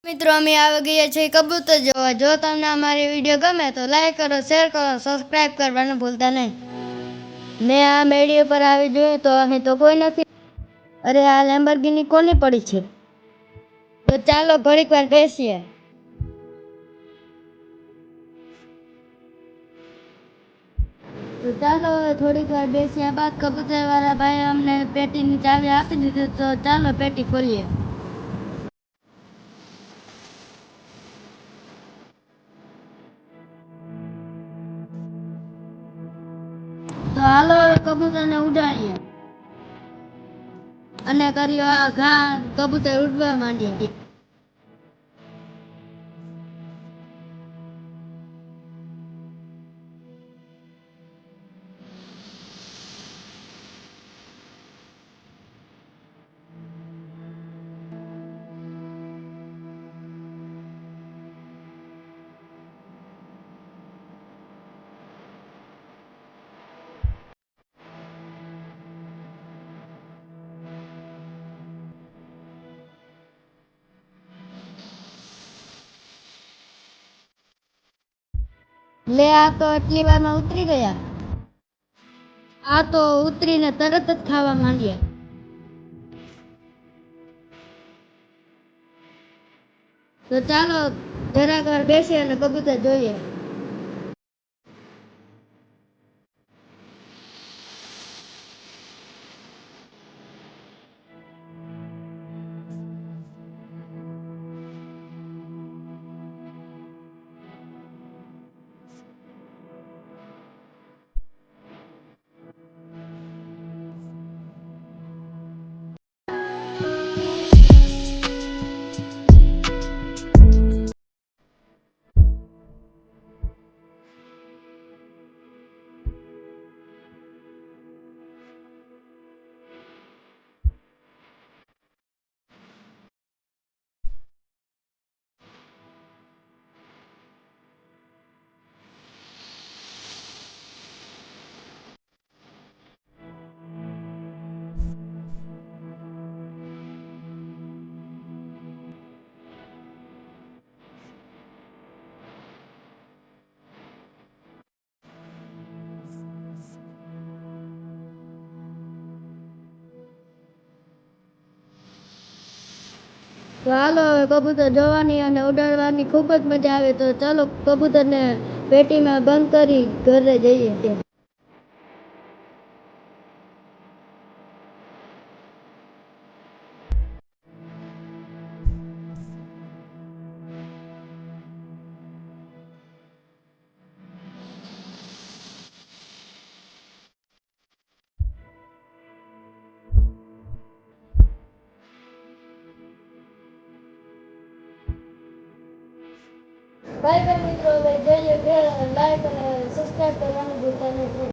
મિત્રો અમે આવી ગયા છે કબૂતર જોવા। જો તમને અમારી વિડીયો ગમે તો લાઈક કરો, શેર કરો, સબસ્ક્રાઇબ કરવાનું ભૂલતા નહીં। ને આ મેડિયો પર આવી જોઈએ તો અહીં તો કોઈ નથી। અરે આ લેમ્બોર્ગિની કોની પડી છે? તો ચાલો ઘડીક વાર બેસીએ। તો ચાલો થોડીક વાર બેસ્યા બાદ કબૂતરવાળા ભાઈ અમને પેટીની ચાવી આપી દીધી। તો ચાલો પેટી ખોલીએ। તો હાલો કબૂતરને ઉડાડીએ અને કર્યો આ ઘા, કબૂતર ઉડવા માંડ્યા। લે આ તો આટલી વારમાં ઉતરી ગયા। આ તો ઉતરીને તરત જ ખાવા માંડ્યા। તો ચાલો જરાક વાર બેસી અને કબૂતર જોઈએ। તો હાલો હવે કબૂતર જોવાની અને ઉડાડવાની ખૂબ જ મજા આવે। તો ચાલો કબૂતરને પેટીમાં બંધ કરી ઘરે જઈએ। બાય બાય મિત્રો, હવે જઈએ ઘરે। લાઈક અને સબસ્ક્રાઇબ કરવાનું ભૂલતા નહીં।